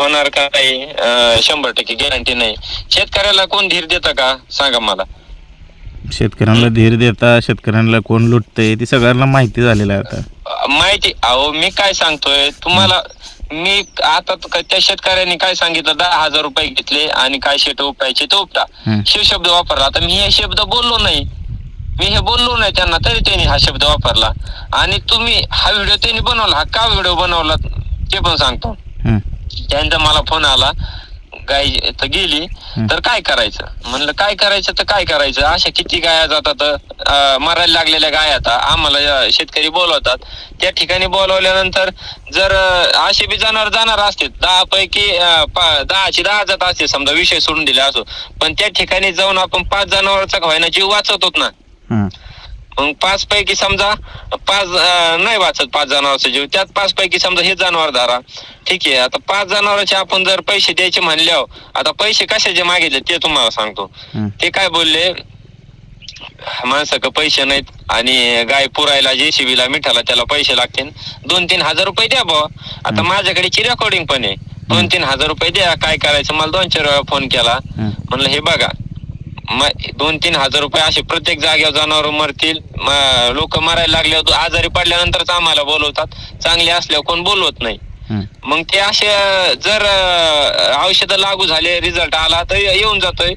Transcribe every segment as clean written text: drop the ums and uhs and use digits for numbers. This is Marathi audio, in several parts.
होणार का नाही 100% गॅरंटी नाही. शेतकऱ्याला कोण धीर देतं का सांगा मला. शेतकऱ्यांना धीर देता, शेतकऱ्यांना कोण लुटतंय ती सगळ्यांना माहिती झालेलं आहे आता. माहिती अहो मी काय सांगतोय तुम्हाला. मी आता त्या शेतकऱ्यांनी काय सांगितलं 10,000 रुपये घेतले आणि काय शेत उपटायचे ते उपटा. शब्द वापरला. आता मी हे शब्द बोललो नाही, मी हे बोललो नाही त्यांना, तरी त्यांनी हा शब्द वापरला. आणि तुम्ही हा व्हिडिओ त्यांनी बनवला, हा का व्हिडिओ बनवला ते पण सांगतो. त्यांचा मला फोन आला, गाय तर गेली तर काय करायचं. म्हणलं काय करायचं तर काय करायचं, अशा किती गाया जातात मरायला लागलेल्या गाया. आता आम्हाला शेतकरी बोलवतात, त्या ठिकाणी बोलवल्यानंतर जर असे बी जनावर जाणार असते 10 पैकी 10ची 10 जात असते समजा, विषय सोडून दिला असो, पण त्या ठिकाणी जाऊन आपण 5 जनावरांचा व्हायना जीव वाचवतो ना. मग 5 पैकी समजा 5 नाही वाचत 5 जनावरांचा जीव, त्यात 5 पैकी समजा हे जनावर धरा, ठीक आहे. आता 5 जनावरांचे आपण जर पैसे द्यायचे म्हणल्यावर, आता पैसे कशाचे मागितले ते तुम्हाला सांगतो. ते काय बोलले, माणसाकडे पैसे नाहीत आणि गाय पुरायला JCB ला मिठाला त्याला पैसे लागतील, 2-3 हजार रुपये द्या बुवा. आता माझ्याकडेची रेकॉर्डिंग पण आहे, 2-3 हजार रुपये द्या, काय करायचं. मला 2-4 वेळा फोन केला, म्हणलं हे बघा 2-3 हजार रुपये असे प्रत्येक जागेवर जनावर मरतील, लोक मरायला लागल्यावर आजारी पडल्यानंतरच आम्हाला बोलवतात, चांगले असल्यावर कोण बोलवत नाही. मग ते असे जर औषध लागू झाले, रिझल्ट आला तर येऊन जातोय,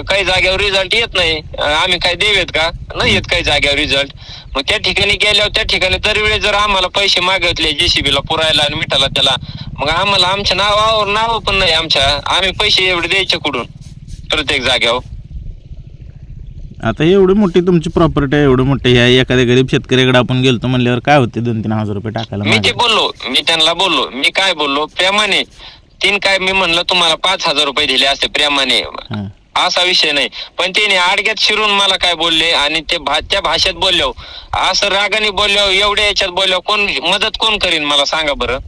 काही जागेवर रिझल्ट येत नाही. आम्ही काय देवेत का, नाही येत काही जागेवर रिझल्ट. मग त्या ठिकाणी गेल्यावर त्या ठिकाणी दरवेळी जर आम्हाला पैसे मागितले JCB ला पुरायला आणि मिठाला त्याला, मग आम्हाला आमच्या नाव पण नाही आमच्या, आम्ही पैसे एवढे द्यायचे कुठून प्रत्येक जागेवर. आता एवढी मोठी तुमची प्रॉपर्टी आहे, एवढं मोठे ह्या एखाद्या गरीब शेतकऱ्याकडे आपण गेलतो म्हणल्यावर काय होते 2-3 हजार रुपये टाकायला. मी ते बोललो, मी त्यांना बोललो, मी काय बोललो प्रेमाने काय मी म्हणलं तुम्हाला 5,000 रुपये दिले असते प्रेमाने, असा विषय नाही. पण त्याने आडग्यात शिरून मला काय बोलले आणि ते त्या भाषेत बोलल्यावर, असं रागाने बोलल्यावर, एवढ्या याच्यात बोलल्यावर कोण मदत कोण करीन मला सांगा बरं.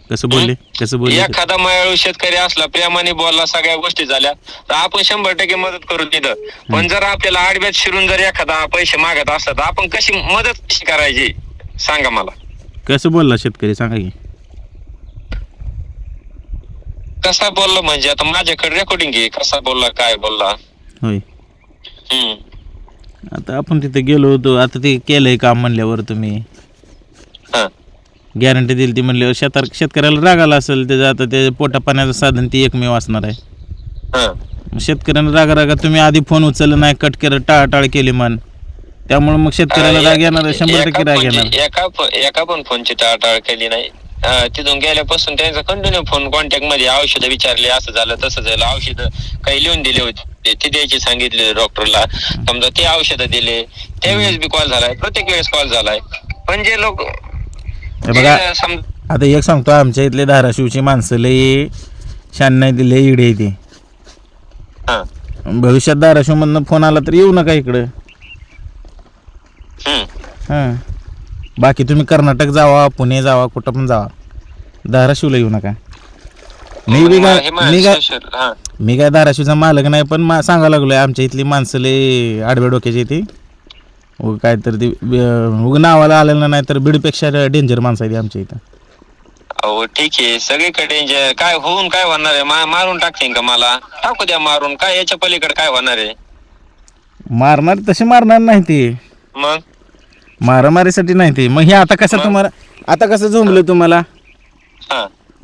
कसं बोलले एखादा मायाळू शेतकरी असला, प्रेमाने बोलला, सगळ्या गोष्टी झाल्या तर आपण 100% मदत करू तिथं. पण जर आपल्याला आडव्यात शिरून जर एखादा पैसे मागत असला तर आपण मदत कशी करायची सांगा मला. कसं बोलला शेतकरी सांगा की. कसा बोलला म्हणजे आता माझ्याकडे रेकॉर्डिंग आहे, कसा बोलला काय बोलला. होय. आता आपण तिथे गेलो होतो, आता ते केलंय काम म्हणल्यावर तुम्ही गॅरंटी दिली ती म्हणल्यावर शेतकऱ्याला राग आला असेल त्याचं. आता ते पोटा पाण्याचं साधन ती एकमेव असणार आहे. शेतकऱ्याला रागा तुम्ही आधी फोन उचलला नाही, कट केलं, टाळाटाळ केली मन, त्यामुळे मग शेतकऱ्याला राग येणार, 100% राग येणार. एका पण फोनची टाळाटाळ केली नाही. तिथून गेल्यापासून त्यांचा कंटिन्यू फोन कॉन्टॅक्ट मध्ये, औषधं विचारले, असं झालं तसं झालं, औषधं काही लिहून दिले होते ते द्यायची सांगितले डॉक्टरला, समजा ते औषधं दिले, त्यावेळेस बी कॉल झालाय, प्रत्येक वेळेस कॉल झालाय. पण जे लोक बघा आता एक सांगतो, आमच्या इथले धाराशिवची माणसं लई शान दिले इडे ते. भविष्यात धाराशिव मधनं फोन आला तर येऊ नका इकडं. बाकी तुम्ही कर्नाटक जावा, पुणे जावा, कुठं पण जावा, धाराशिवला येऊ नका. मी काय धाराशिवचा मालक नाही, पण सांगायला लागलोय आमच्या इथली माणसं लई आडव्या डोक्याची ती. काय तर ती नावाला आलेलं नाही तर बीडपेक्षा डेंजर माणसं आहे ती आमच्या इथं. अहो ठीक आहे, सगळीकडे काय होऊन काय होणार आहे, मारून टाकतील का मला, टाकू द्या मारून, काय याच्या पलीकडे काय होणार आहे. मारणार तसे मारणार नाही ते, मग मारामारीसाठी नाही ते. मग हे आता कसं तुम्हाला, आता कसं झोंबलं तुम्हाला,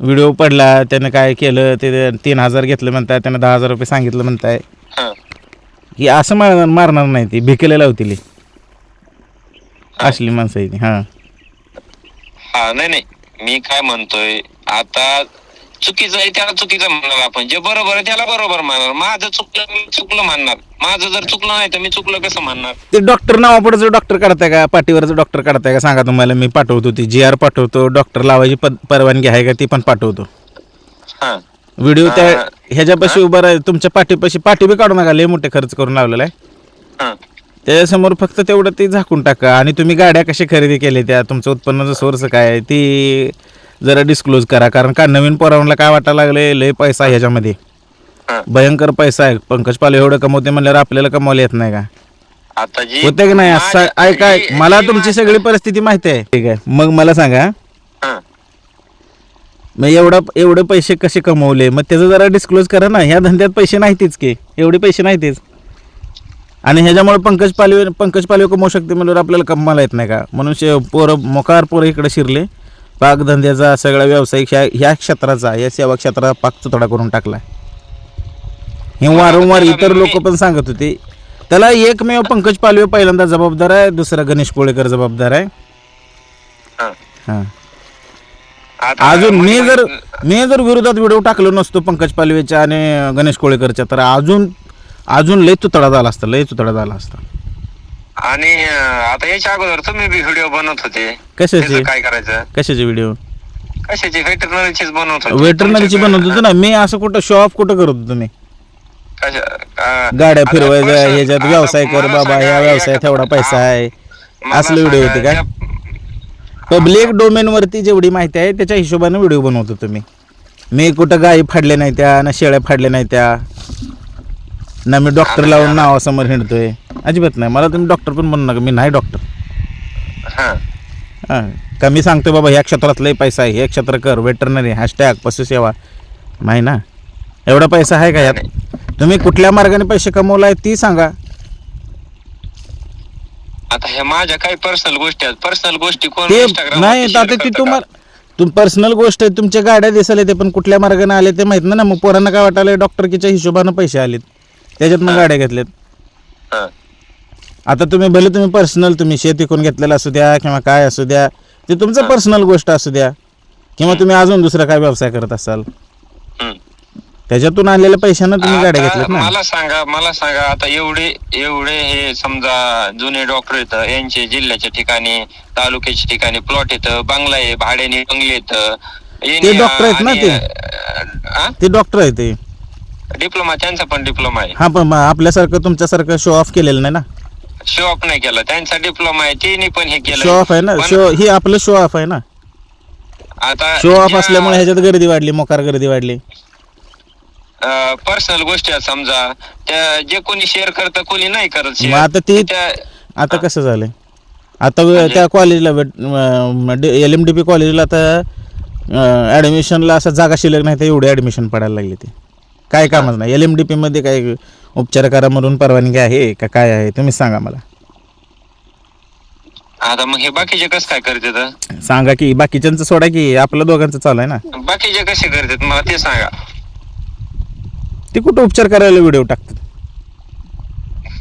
व्हिडिओ पडला, त्यानं काय केलं, ते 3,000 घेतलं म्हणताय, त्यानं 10,000 रुपये सांगितलं म्हणताय, की असं मारणार नाही ती, भिकेला लावतील असली माणसं आहे ती. नाही मी काय म्हणतोय, आता चुकीचं आहे त्याला चुकीचं म्हणणार आपण, जे बरोबर आहे त्याला बरोबर म्हणणार. माझं चुकलं मी चुकलं म्हणणार, माझं जर चुकलं नाही तर मी चुकलं कसं म्हणणार. ते डॉक्टर नावापुढे डॉक्टर काढताय का, पाठीवरचं डॉक्टर काढताय का सांगा तुम्हाला. मी पाठवतो ती GR पाठवतो, डॉक्टर लावायची परवानगी आहे का ती पण पाठवतो. व्हिडिओ त्या ह्याच्यापाशी उभा राहील, तुमच्या पाठी बी काढू नका, लय मोठे खर्च करून लावलेला आहे. त्याच्यासमोर फक्त तेवढं ते झाकून टाका. आणि तुम्ही गाड्या कशी खरेदी केल्या, त्या तुमचं उत्पन्नाचं सोर्स काय आहे ती जरा डिस्क्लोज करा. कारण का नवीन पोरांना काय वाटायला लागले, लय पैसा ह्याच्यामध्ये, भयंकर पैसा आहे. पंकज पाल एवढं कमवते म्हणल्यावर आपल्याला कमवायला येत नाही का, होते की नाही. असं ऐका, मला तुमची सगळी परिस्थिती माहिती आहे, ठीक आहे. मग मला सांगा, मग एवढे पैसे कसे कमवले, मग त्याचं जरा डिस्क्लोज करा ना. ह्या धंद्यात पैसे नाहीतीच की, एवढे पैसे नाहीतीच. आणि ह्याच्यामुळे पंकज पालवे कमवू शकते म्हणल्यावर आपल्याला कमवायला येत नाही का? म्हणून मोकार इकडे शिरले. पाकधंद्याचा सगळा व्यावसायिक ह्या क्षेत्राचा, या सेवा क्षेत्राचा पाक तुतडा करून टाकला. हे वारंवार इतर लोक पण सांगत होते. त्याला एकमेव पंकज पालवे पहिल्यांदा जबाबदार आहे, दुसरा गणेश कोळेकर जबाबदार आहे. हां, अजून मी जर विरोधात व्हिडिओ टाकलो नसतो पंकज पालवेच्या आणि गणेश कोळेकरच्या, तर अजून लय तुतडा झाला असता. आणि आता याच्या अगोदर तुम्ही बी व्हिडिओ बनवत होते. कशाचे? काय करायचं? कशाचे व्हिडिओ? कशाचे? वेटरनरीचेच बनवत होते. वेटरनरीची बनवत होतो ना मी. असं कुठं शो ऑफ कुठं करत होतो मी? गाड्या फिरवायच्या, ह्याच्यात व्यवसाय कर बाबा, ह्या व्यवसायात एवढा पैसा आहे, असले व्हिडिओ होते का? पब्लिक डोमेन वरती जेवढी माहिती आहे त्याच्या हिशोबाने व्हिडिओ बनवत होतो मी कुठं गायी फाडल्या नाही त्या, ना शेळ्या फाडल्या नाही त्या, ना मी डॉक्टर लावून नावासमोर हिंडतोय. अजिबात नाही. मला तुम्ही डॉक्टर पण म्हणू नका, मी नाही डॉक्टर. हां, का मी सांगतो बाबा ह्या क्षेत्रात लय पैसा आहे, हे क्षेत्र कर, वेटरनरी हॅशटॅग पशुसेवा, नाही ना. एवढा पैसा आहे का यात? तुम्ही कुठल्या मार्गाने पैसे कमवलाय ती सांगा. आता हे माझ्या काही पर्सनल गोष्टी आहेत. पर्सनल गोष्टी कोण ते Instagram नाही, वरती आता share ती करतं का? पर्सनल गोष्ट आहे. तुमच्या गाड्या दिसायला ते पण कुठल्या मार्गाने आले ते माहित नाही ना. मग पोरांना काय वाटायला डॉक्टरकीच्या हिशोबानं पैसे आलेत, त्याच्यात मग गाड्या घेतल्यात. हां. आता तुम्ही पर्सनल तुम्ही शेत विकून घेतलेलं असू द्या किंवा काय असू द्या, ते तुमचं पर्सनल गोष्ट असू द्या, किंवा तुम्ही अजून दुसरा काय व्यवसाय करत असाल, हम्म. त्याच्यातून आलेल्या पैशानं तुम्ही गाड्या आता घेतल्यात ना. मला सांगा आता एवढे हे समजा जुने डॉक्टर येतं, यांचे जिल्ह्याच्या ठिकाणी, तालुक्याच्या ठिकाणी प्लॉट येतं, बंगला आहे, भाड्याने बंगले येतं. ते डॉक्टर आहेत ना, ते डॉक्टर आहे ते. डिप्लोमा, त्यांचा पण डिप्लोमा आहे. हा, पण आपल्यासारखं तुमच्यासारखं शो ऑफ केलेलं नाही ना. शो ऑफ नाही केला, त्यांचा डिप्लोमा आहे, त्यांनी पण हे केलं. शो ऑफ आहे ना, ही आपलं शो ऑफ आहे ना. आता शो ऑफ असल्यामुळे ह्याच्यात गर्दी वाढली, मोकार गर्दी वाढली. पर्सनल गोष्टी आहेत समजा, त्या जे कोणी शेअर करतं, कोणी नाही करत मग आता कसं झालंय, आता त्या कॉलेजला LMDP कॉलेजला आता ॲडमिशनला असं जागा शिल्लक नाही, तर एवढे ॲडमिशन पडायला लागले. ते काय कामच नाही. LMDP मध्ये काय उपचार करा म्हणून परवानगी आहे का काय आहे तुम्ही सांगा मला. आता मग हे बाकीचे कसं काय करतात सांगा की. बाकीच्यांचं सोडा की, आपलं दोघांचं चालू आहे ना. बाकीचे कसे करतात मला ते सांगा. ते कुठं उपचार करायला व्हिडिओ टाकतात?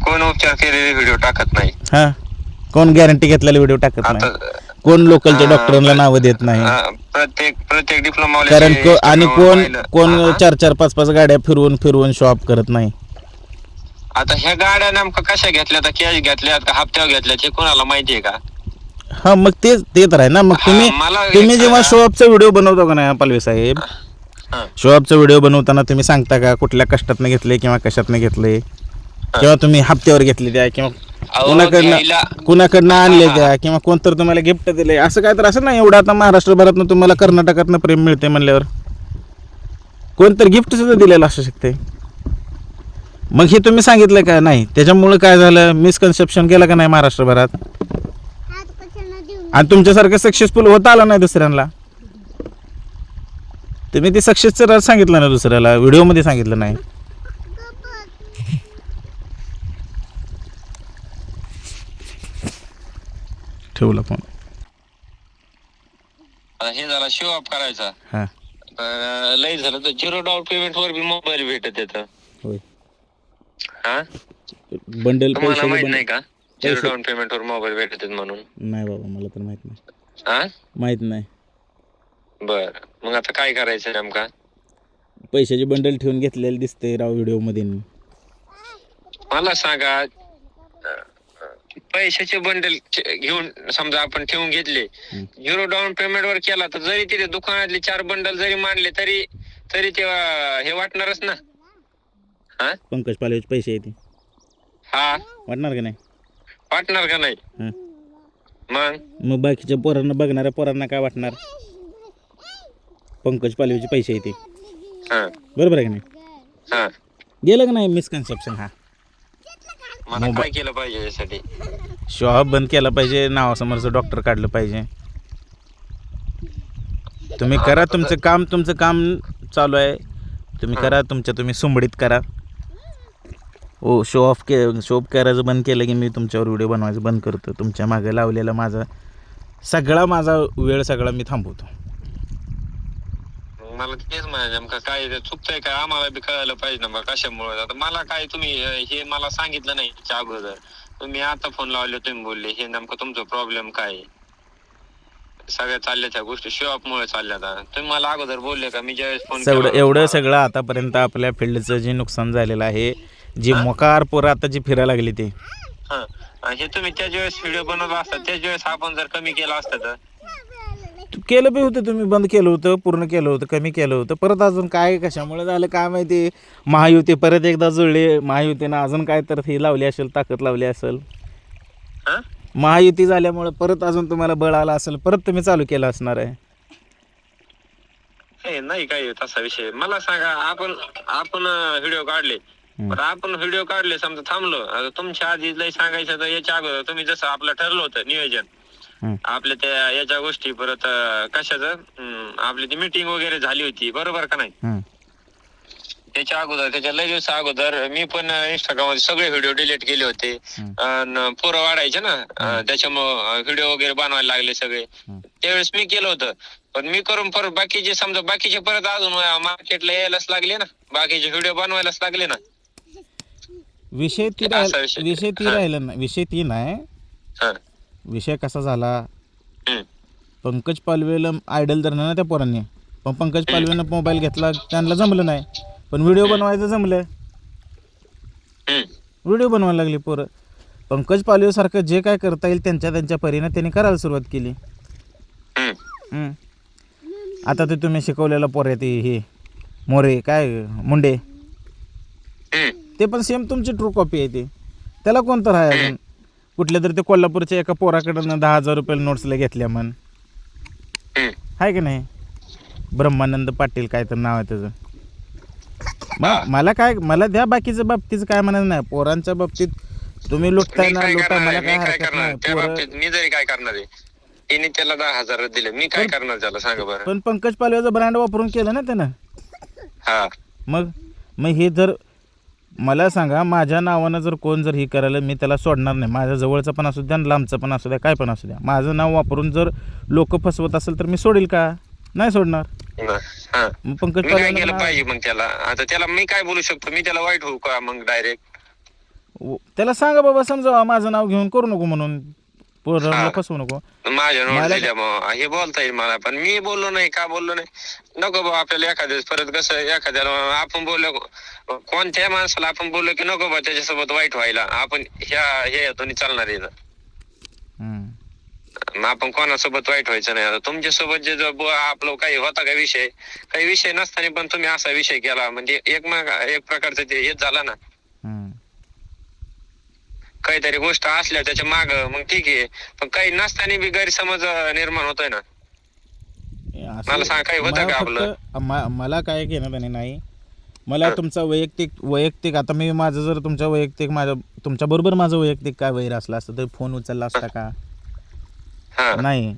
कोण उपचार केलेले व्हिडिओ टाकत नाही. हा, कोण गॅरंटी घेतलेला व्हिडिओ टाकत नाही, कोण लोकलच्या डॉक्टरांना नावं देत नाही. प्रत्येक डिप्लोमा कारण आणि कोण 4-4, 5-5 गाड्या फिरवून शॉप करत नाही. आता ह्या गाड्या नेमकं कशा घेतल्या, कॅश घेतल्यात का हप्त्यावर घेतल्यात हे कोणाला माहितीये का? हा, मग ते तर आहे ना. मग तुम्ही जेव्हा शोअपचा व्हिडिओ बनवतो का नाही पालवे साहेब, शोअपचा व्हिडिओ बनवताना तुम्ही सांगता का कुठल्या कष्टातनं घेतले किंवा कशातनं घेतले, किंवा तुम्ही हप्त्यावर घेतले द्या, किंवा कुणाकडनं आणले द्या, किंवा कोणतर तुम्हाला गिफ्ट दिले, असं काय तर असं नाही. एवढं आता महाराष्ट्रभरातनं तुम्हाला कर्नाटकातनं प्रेम मिळते म्हणल्यावर कोणतरी गिफ्ट सुद्धा दिलेलं असू शकते. मग हे तुम्ही सांगितलं का नाही, त्याच्यामुळे काय झालं, मिसकन्सेप्शन केलं का नाही महाराष्ट्रभरात, आणि तुमच्यासारखं सक्सेसफुल होता आलं नाही दुसऱ्यांना. तुम्ही ते सक्सेसचं राज सांगितलं ना दुसऱ्याला, व्हिडिओमध्ये सांगितलं नाही. ठेवला फोन. हे झाला शो ऑफ करायचा. हा, लय झालं तर 0 डाऊन पेमेंट वर बी मोबाईल भेटत येतं. होय. हा, बंडल तुम्हाला माहित नाही का 0 डाऊन पेमेंट वर मोबाईल भेटत म्हणून? नाही बाबा, मला तर माहित नाही. हा, माहित नाही. बर, मग आता काय करायचं नेमका? पैशाचे बंडल ठेवून घेतलेले दिसते राव व्हिडिओ मध्ये. मला सांगा, पैशाचे बंडल घेऊन समजा आपण ठेवून घेतले, 0 डाऊन पेमेंट वर केला, तर जरी तिथे दुकानातले 4 बंडल जरी मांडले तरी तेव्हा हे वाटणारच ना. हा, पंकज पालवेचे पैसे येते. हा, वाटणार का नाही? वाटणार का नाही? मग बाकीच्या पोरांना, बघणाऱ्या पोरांना काय वाटणार? पंकज पालवेचे पैसे येते, बरोबर आहे का नाही? हा, गेलं का नाही मिसकन्सेप्शन? हा, मला काय केलं पाहिजे यासाठी? शॉप बंद केला पाहिजे, नावासमोरचं डॉक्टर काढलं पाहिजे. तुम्ही करा तुमचं काम चालू आहे, तुम्ही करा तुम्ही सुंबडीत करा. हो, शो ऑफ करायचं बंद केलं की मी तुमच्यावर व्हिडिओ बनवायचं बंद करतो. तुमच्या मागे लावलेला माझा वेळ सगळा मी थांबवतो. मला तेच म्हणायचं नेमकं काय चुकतंय काय आम्हाला बी कळायला पाहिजे ना. मग कशामुळे आता मला काय तुम्ही हे मला सांगितलं नाही त्याच्या अगोदर, तुम्ही आता फोन लावले, तुम्ही बोलले हे नेमकं तुमचा प्रॉब्लेम काय आहे. सगळ्या चालल्या त्या गोष्टी शॉप मुळे चालल्या. तुम्ही मला अगोदर बोलले का मी ज्यावेळेस फोन एवढं सगळं आतापर्यंत आपल्या फील्डचं जे नुकसान झालेलं आहे, जी मोकार पोरं आता जी फिरायला लागली ते, हे तुम्ही त्याच वेळेस व्हिडिओ बनवला असता, त्याच वेळेस आपण जर कमी केला असतं तर केलं बी होतं. तुम्ही बंद केलं होतं, पूर्ण केलं होतं, कमी केलं होतं. परत अजून काय कशामुळे झालं काय माहिती. महायुती परत एकदा जुळली, महायुतीनं अजून काय तर ही लावली असेल, ताकद लावली असेल. महायुती झाल्यामुळे परत अजून तुम्हाला बळ आला असेल, परत तुम्ही चालू केलं असणार आहे. नाही काय तसा विषय. मला सांगा, आपण व्हिडिओ काढले, पण आपण व्हिडिओ काढले समजा थांबलो, आता तुमच्या आधी लय सांगायचं तर याच्या अगोदर तुम्ही जसं आपलं ठरलं होतं नियोजन आपल्या त्या याच्या गोष्टी, परत कशाचं आपली ती मीटिंग वगैरे झाली होती, बरोबर का नाही. त्याच्या अगोदर, त्याच्या लय दिवस अगोदर मी पण इंस्टाग्राम मध्ये सगळे व्हिडिओ डिलीट केले होते. पोरं वाढायचे ना, त्याच्यामुळे व्हिडिओ वगैरे बनवायला लागले सगळे. त्यावेळेस मी केलं होतं, पण मी करून परत बाकीचे परत अजून मार्केटला यायलाच लागले ना, बाकीचे व्हिडिओ बनवायलाच लागले ना. विषय ती राहिला ना, विषय ती नाही. विषय कसा झाला, पंकज पालवेला आयडल धरलं ना त्या पोरांनी, पण पंकज पालवेनं मोबाईल घेतला, त्यांना जमलं नाही, पण व्हिडिओ बनवायचं जमलं. व्हिडिओ बनवायला लागली पोरं. पंकज पालवेसारखं जे काय करता येईल त्यांच्या परीने त्यांनी करायला सुरुवात केली. आता ते तुम्ही शिकवलेला पोर ते हे मोरे काय मुंडे, ते पण सेम तुमची ट्रू कॉपी आहे. ते त्याला कोणतं आहे अजून कुठल्या तरी ते कोल्हापूरच्या एका पोराकडनं 10,000 रुपये नोट्सला घेतल्या म्हण, आहे की नाही. ब्रह्मानंद पाटील काय तर नाव आहे त्याचं. मला द्या बाकीच्या बाबतीचं काय म्हणायचं नाही. पोरांच्या बाबतीत तुम्ही लुटताय ना, लुटा, मला काय हरकत नाही. मी जरी काय करणार आहे, तिने त्याला 10,000 दिले, मी काय करणार त्याला सांगा बरं. पण पंकज पालवेचा ब्रँड वापरून केलं ना त्यानं. मग हे जर मला सांगा, माझ्या नावानं जर कोण जर ही करायला, मी त्याला सोडणार नाही. माझ्या जवळचं पण असू द्या, लांबचं पण असू द्या, काय पण असू द्या. माझं नाव वापरून जर लोक फसवत असेल तर मी सोडेल का? नाही सोडणार. पंकज पालवे गेलं पाहिजे. मग त्याला मी काय बोलू शकतो? मी त्याला वाईट होऊ का मग डायरेक्ट? त्याला सांगा बाबा, समजावा माझं नाव घेऊन करू नको म्हणून, पोरांना फसवू नको. माझ्या नोट हे बोलता येईल मला, पण मी बोललो नाही का बोललो नाही. नको बा आपल्याला एखाद्या परत कसं एखाद्याला आपण बोललो, कोणत्या माणसाला आपण बोललो की नको बा त्याच्यासोबत वाईट व्हायला, आपण हे दोन्ही चालणार आहे. आपण कोणासोबत वाईट व्हायचं नाही. आता तुमच्यासोबत जे आपलं काही होता काही विषय नसताना पण तुम्ही असा विषय केला, म्हणजे एक प्रकारचं ते हेच झाला ना. काहीतरी गोष्ट असल्या त्याच्या माग मग ठीक आहे, पण काही नसताना बी गैरसमज निर्माण होतोय ना. मला सांग, काही होतं का आपलं? मला काय घेणं नाही. मला तुमचा वैयक्तिक आता मी माझं जर तुमच्या बरोबर माझं वैयक्तिक काय वैर असला असतं तर फोन उचलला असता का? नाही.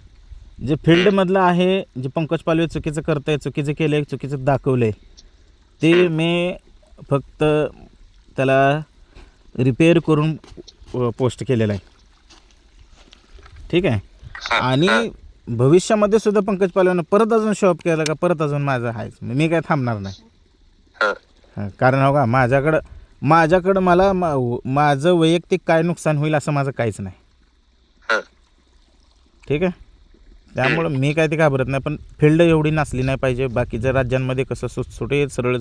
जे फील्ड मधलं आहे, जे पंकज पालवे चुकीचं करतंय, चुकीचं केलंय, चुकीचं दाखवलंय, ते मी फक्त त्याला रिपेअर करून पोस्ट केलेलं आहे. ठीक आहे. आणि भविष्यामध्ये सुद्धा पंकज पालवेनं परत अजून शॉप केलं का, परत अजून माझं आहेच, मी काय थांबणार नाही. कारण हो का, माझ्याकडं मला माझं वैयक्तिक काय नुकसान होईल असं माझं काहीच नाही. ठीक आहे. त्यामुळं मी काय ते घाबरत नाही. पण फील्ड एवढी नसली नाही पाहिजे. बाकीच्या राज्यांमध्ये कसं सुटसुटीत सरळ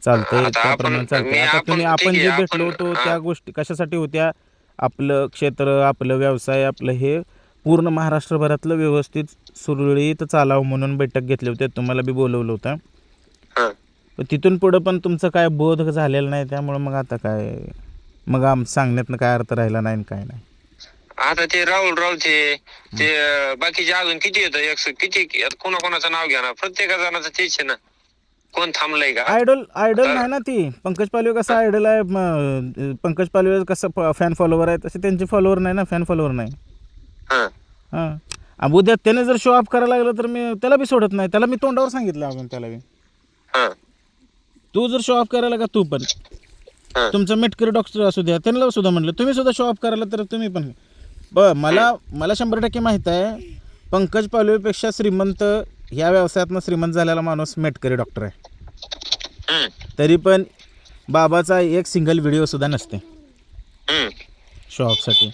चालतंय त्याप्रमाणे चालतंय. आता तुम्ही आपण जे भेटलो होतो त्या गोष्टी कशासाठी होत्या? आपलं क्षेत्र, आपलं व्यवसाय, आपलं हे पूर्ण महाराष्ट्रभरातलं व्यवस्थित सुरळीत चालावं म्हणून बैठक घेतली होती. तुम्हाला बी बोलवलं होतं. पण तिथून पुढं पण तुमचं काय बोध झालेलं नाही. त्यामुळं मग आता काय मग सांगण्यातनं काय अर्थ राहिला नाही काय नाही. आता ते राहुलचे ते बाकीचे अजून किती येतं, किती कोणाकोणाचं नाव घ्या ना, प्रत्येका जणाचं तेच आहे ना. कोण थांबलंय का? आयडल नाही ना ती. पंकज पालवे कसा आयडल आहे, पंकज पालवे कसं फॅन फॉलोवर आहे, तसे त्यांचे फॉलोवर नाही ना, फॅन फॉलोवर नाही. उद्या त्याने जर शो ऑफ करायला लागलं तर मी त्याला बी सोडत नाही. त्याला मी तोंडावर सांगितलं अजून त्याला बी. हं, तू जर शो ऑफ करायला का तू पण हं. तुमचं मेटकरी डॉक्टर असू द्या त्यांना सुद्धा म्हटलं तुम्ही सुद्धा शो ऑफ करायला तर तुम्ही पण मला 100% माहीत आहे पंकज पालवेपेक्षा श्रीमंत ह्या व्यवसायातनं श्रीमंत झालेला माणूस मेटकरी डॉक्टर आहे. हं, तरी पण बाबाचा एक सिंगल व्हिडिओ सुद्धा नसते हं. शो ऑफसाठी.